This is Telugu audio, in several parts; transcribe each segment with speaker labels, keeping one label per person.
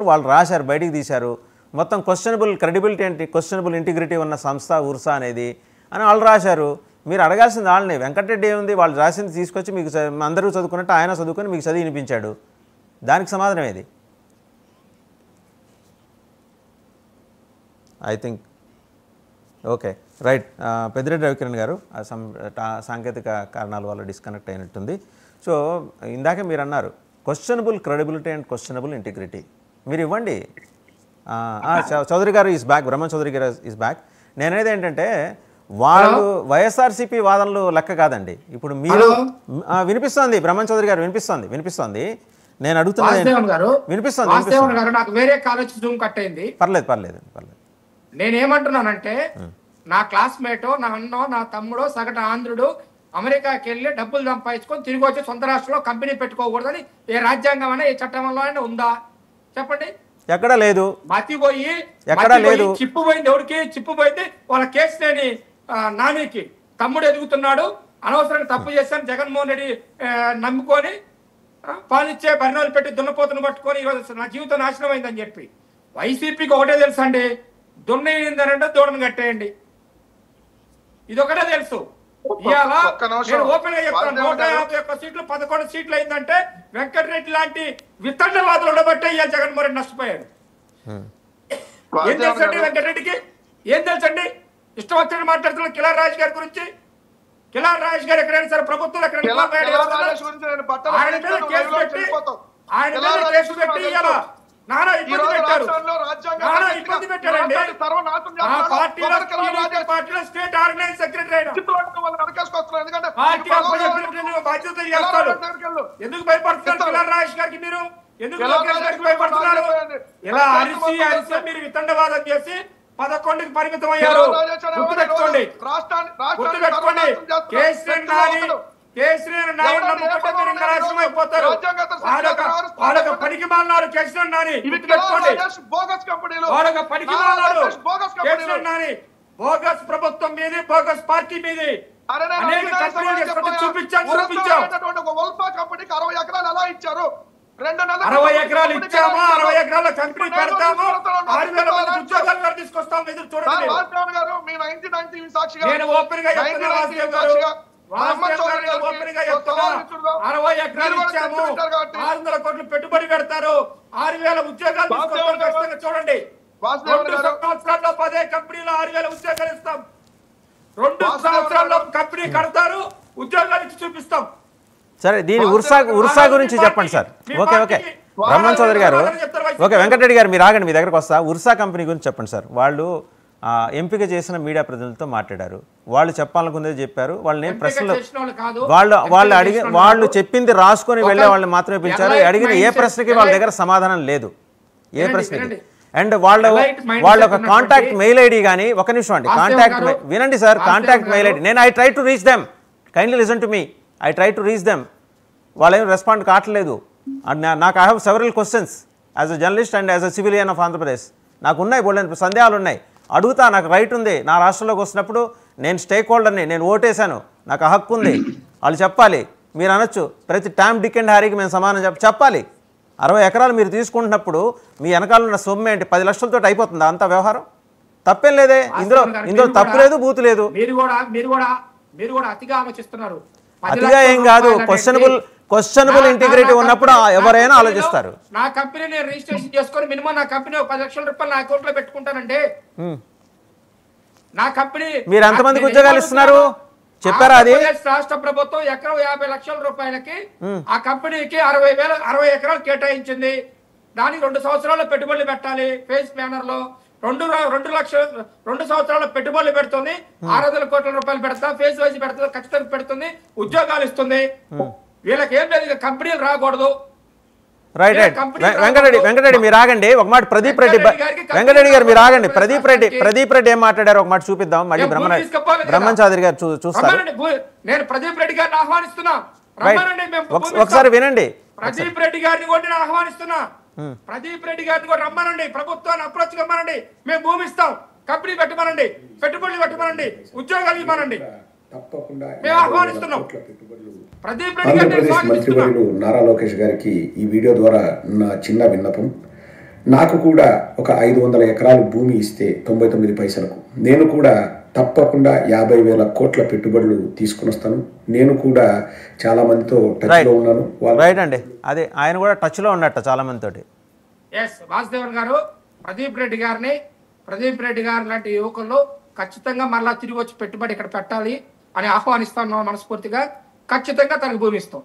Speaker 1: వాళ్ళు రాశారు, బయటికి తీశారు. మొత్తం క్వశ్చనబుల్ క్రెడిబిలిటీ అంటే క్వశ్చనబుల్ ఇంటిగ్రిటీ ఉన్న సంస్థ ఉర్సా అనేది అని వాళ్ళు రాశారు. మీరు అడగాల్సింది వాళ్ళని. వెంకటరెడ్డి ఏముంది, వాళ్ళు రాసింది తీసుకొచ్చి మీకు అందరూ చదువుకున్నట్టు ఆయన చదువుకొని మీకు చదివి వినిపించాడు. దానికి సమాధానం ఏది? I think okay right. Peddireddy Ravikiran గారు సాంకేతిక కారణాల వల్ల డిస్కనెక్ట్ అయినట్టుంది. సో ఇందాకే మీరు అన్నారు questionable credibility and questionable integrity మీరు ఇవ్వండి. చౌదరి గారు ఈజ్ బ్యాక్, బ్రహ్మన్ చౌదరి గారు ఈజ్ బ్యాక్. నేనేది ఏంటంటే వాళ్ళు వైఎస్ఆర్సీపీ వాదనలు లెక్క కాదండి. ఇప్పుడు మీరు వినిపిస్తోంది, బ్రహ్మన్ చౌదరి గారు వినిపిస్తోంది. నేను అడుగుతున్నది వినిపిస్తోంది.
Speaker 2: నాకు వేరే కాలేజ్ జూమ్ కట్ అయింది.
Speaker 1: పర్లేదు.
Speaker 2: నేనేమంటున్నానంటే నా క్లాస్మేట్, నా అన్నో, నా తమ్ముడో, సగటు ఆంధ్రుడు అమెరికాకి వెళ్ళి డబ్బులు సంపాదించుకొని తిరిగి వచ్చి సొంత రాష్ట్రంలో కంపెనీ పెట్టుకోకూడదని ఏ రాజ్యాంగం అయినా ఏ చట్టంలో అయినా ఉందా చెప్పండి?
Speaker 1: ఎక్కడ లేదు.
Speaker 2: మతిపోయి చిప్పు పోయింది. ఎవరికి చిప్పు పోయింది? వాళ్ళ కేసులేని నానికి తమ్ముడు ఎదుగుతున్నాడు. అనవసరంగా తప్పు చేశాను జగన్మోహన్ రెడ్డి నమ్ముకొని పాలిచ్చే బరినాలు పెట్టి దున్నపోతును పట్టుకొని ఈరోజు నా జీవితం నాశనం అయిందని చెప్పి వైసీపీకి ఒకటే తెలుసు అండి, దున్నేయిందనంటే దూడను కట్టేయండి. ఇదొకటే తెలుసు. ఇవాళ నేను ఓపెన్ గా చెప్తాను, 151 సీట్లు 11 సీట్లు అయిందంటే వెంకటరెడ్డి లాంటి వితండవాదులు ఉండబట్టే ఇవాళ జగన్మోహన్ రెడ్డి నష్టపోయాడు. ఏం తెలుసండి వెంకటరెడ్డికి? ఏం తెలుసండి? ఇష్టం వచ్చినట్టు మాట్లాడుతున్న కిలార్ రాజు గారి గురించి. కిలార్ రాజు గారు ఎక్కడైనా సరే ప్రభుత్వం ఆయన మీద కేసు పెట్టి ఇవాళ నానా ఇబ్బంది పెట్టారు. పార్టీలో స్టేట్ ఆర్గనైజ్ సెక్రటరీ బాధ్యత చేస్తాడు. ఎందుకు భయపడుతున్నారు కిలార్ రాజు గారికి? మీరు ఎందుకు భయపడుతున్నారు? ఇలా అరిసి మీరు వితండవాదం చేసి 11కి పరిమితం అయ్యారు. గుర్తుపెట్టుకోండి. కేసీఆర్ నాయుడు నమ్ముకుంటే మీరు ఇంకా రాష్ట్రం అయిపోతారు. వాళ్ళొక పనికి మాలినారు కేసీఆర్ నాని. వాళ్ళొక పనికి మాలినారు కేసీఆర్ నాని. బోగస్ ప్రభుత్వం మీది, బోగస్ పార్టీ మీది. అనేక కంపెనీలు చూపించాం. 60 ఎకరాలు ఇచ్చాము, 60 ఎకరాల కంపెనీ పెడతాము, 6,000 మంది ఉద్యోగాలు తీసుకొస్తాము. ఎదురు చూడండి. నేను ఓపెన్ గా చెప్తున్నా, వాసుదేవ్ గారు ఓపెన్ గా చెప్తున్నా, 60 ఎకరాలు ఇచ్చాము, 600 కోట్లు పెట్టుబడి పెడతారు, 6,000 ఉద్యోగాలు తీసుకొస్తాం. ఖచ్చితంగా చూడండి. 2 సంవత్సరాల్లో 10 కంపెనీలో 6,000 ఉద్యోగాలు ఇస్తాం. 2 సంవత్సరాల్లో కంపెనీ కడతారు, ఉద్యోగాలు ఇచ్చి చూపిస్తాం.
Speaker 1: సరే, దీని ఉర్సా గురించి చెప్పండి సార్. ఓకే బ్రహ్మన్ చౌదరి గారు, ఓకే వెంకటరెడ్డి గారు మీరు ఆగండి, మీ దగ్గరకు వస్తా. ఉర్సా కంపెనీ గురించి చెప్పండి సార్. వాళ్ళు ఎంపిక చేసిన మీడియా ప్రతినిధులతో మాట్లాడారు. వాళ్ళు చెప్పాలనుకునేది చెప్పారు. వాళ్ళు నేను ప్రశ్నలు వాళ్ళు చెప్పింది రాసుకొని వెళ్ళే వాళ్ళని మాత్రమే పిలిచారు. అడిగిన ఏ ప్రశ్నకి వాళ్ళ దగ్గర సమాధానం లేదు. ఏ ప్రశ్నకి. అండ్ వాళ్ళ ఒక కాంటాక్ట్ మెయిల్ ఐడి కానీ, ఒక నిమిషం అండి, కాంటాక్ట్ వినండి సార్, కాంటాక్ట్ మెయిల్ ఐడి. నేను I try to reach them, kindly listen to me. I try to reach them. వాళ్ళేం రెస్పాండ్ కావట్లేదు. నాకు I have several questions as a journalist and as a civilian of Andhra Pradesh. నాకు ఉన్నాయి, బోల్డెన్ సందేహాలు ఉన్నాయి. అడుగుతా, నాకు రైట్ ఉంది. నా రాష్ట్రంలోకి వచ్చినప్పుడు నేను స్టేక్ హోల్డర్ని, నేను ఓటేశాను, నాకు ఆ హక్కు ఉంది. వాళ్ళు చెప్పాలి. మీరు అనొచ్చు ప్రతి టామ్ డిక్ అండ్ హ్యారీకి మేము సమానం చెప్పాలి. 60 ఎకరాలు మీరు తీసుకుంటున్నప్పుడు మీ వెనకాల ఉన్న సొమ్ము ఏంటి? 10 లక్షలతో అయిపోతుందా అంత వ్యవహారం? తప్పేం లేదే, ఇందులో తప్పు లేదు, బూతు లేదు.
Speaker 2: మీరు కూడా అతిగా ఆలోచిస్తున్నారు.
Speaker 1: అతిగా ఏం కాదు. క్వశ్చనబుల్ ఇంటిగ్రిటీ ఉన్నప్పుడు ఎవరైనా ఆలోచిస్తారు.
Speaker 2: నా కంపెనీని రిజిస్ట్రేషన్ చేసుకొని మినిమం నా కంపెనీ 10 లక్షల రూపాయలు నా అకౌంట్ లో పెట్టుకుంటానండి. నా కంపెనీ
Speaker 1: మీరు ఎంతమందికి ఉద్యోగాలు ఇస్తున్నారు చెప్పారా? అది
Speaker 2: రాష్ట్ర ప్రభుత్వం ఎకరం 50 లక్షల రూపాయలకి ఆ కంపెనీకి 60 ఎకరాలు కేటాయించింది. దానికి 2 సంవత్సరాల్లో పెట్టుబడులు పెట్టాలి. ఫేస్ బ్యానర్ లో 2 సంవత్సరాల పెట్టుబడులు పెడుతుంది. 600 కోట్ల రూపాయలు పెడతా, ఫేజ్ వైజ్ పెడుతుంది, ఖచ్చితంగా పెడుతుంది, ఉద్యోగాలు ఇస్తుంది. వీళ్ళకి ఏం లేదు, కంపెనీలు రాకూడదు.
Speaker 1: రైట్. వెంకటరెడ్డి మీరు ఆగండి ఒక మాట. ప్రదీప్ రెడ్డి, వెంకటరెడ్డి గారు మీరు ఆగండి. ప్రదీప్ రెడ్డి ఏం మాట్లాడారు ఒక మాట చూపిద్దాం. మళ్ళీ బ్రహ్మన్ చౌదరి గారు చూస్తారు.
Speaker 2: నేను ప్రదీప్ రెడ్డి గారిని ఆహ్వానిస్తున్నా.
Speaker 1: ఒకసారి వినండి.
Speaker 2: ప్రదీప్ రెడ్డి గారిని కూడా నేను ఆహ్వానిస్తున్నా. ప్రదీప్ రెడ్డి గారిని కూడా రమ్మనండి, ప్రభుత్వాన్ని అప్రోచ్ కమ్మనండి. మేము భూమి ఇస్తాం, కంపెనీ పెట్టమనండి, పెట్టుబడులు పెట్టమనండి, ఉద్యోగాలు ఇవ్వమనండి. మేము ఆహ్వానిస్తున్నాం.
Speaker 3: ఆంధ్రప్రదేశ్ మంత్రివర్యులు నారా లోకేష్ గారికి ఈ వీడియో ద్వారా నా చిన్న విన్నపం. నాకు కూడా ఒక 500 ఎకరాలు భూమి ఇస్తే 99 పైసలకు నేను కూడా తప్పకుండా 50,000 కోట్ల పెట్టుబడులు తీసుకుని వస్తాను. నేను కూడా చాలా మందితో టచ్ లో ఉన్నాను.
Speaker 1: రైట్ అండి, అదే ఆయన కూడా టచ్ లో ఉన్నట్ట చాలా మందితోటి.
Speaker 2: వాసుదేవన్ గారు ప్రదీప్ రెడ్డి గారు లాంటి యువకులు ఖచ్చితంగా మళ్ళా తిరిగి వచ్చి పెట్టుబడి ఇక్కడ పెట్టాలి అని ఆహ్వానిస్తాను మనస్ఫూర్తిగా. ఖచ్చితంగా తనకు భూమి ఇస్తాం.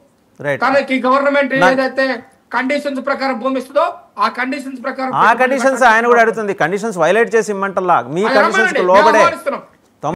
Speaker 2: తనకి గవర్నమెంట్ ఏదైతే కండిషన్స్ ప్రకారం భూమి ఇస్తుందో ఆ కండిషన్స్ ప్రకారం
Speaker 1: ఆయన కూడా అడుగుతుంది. కండిషన్స్ వైలేట్ చేసి ఇమ్మంటల్లా మీ కండిషన్స్ లోబడే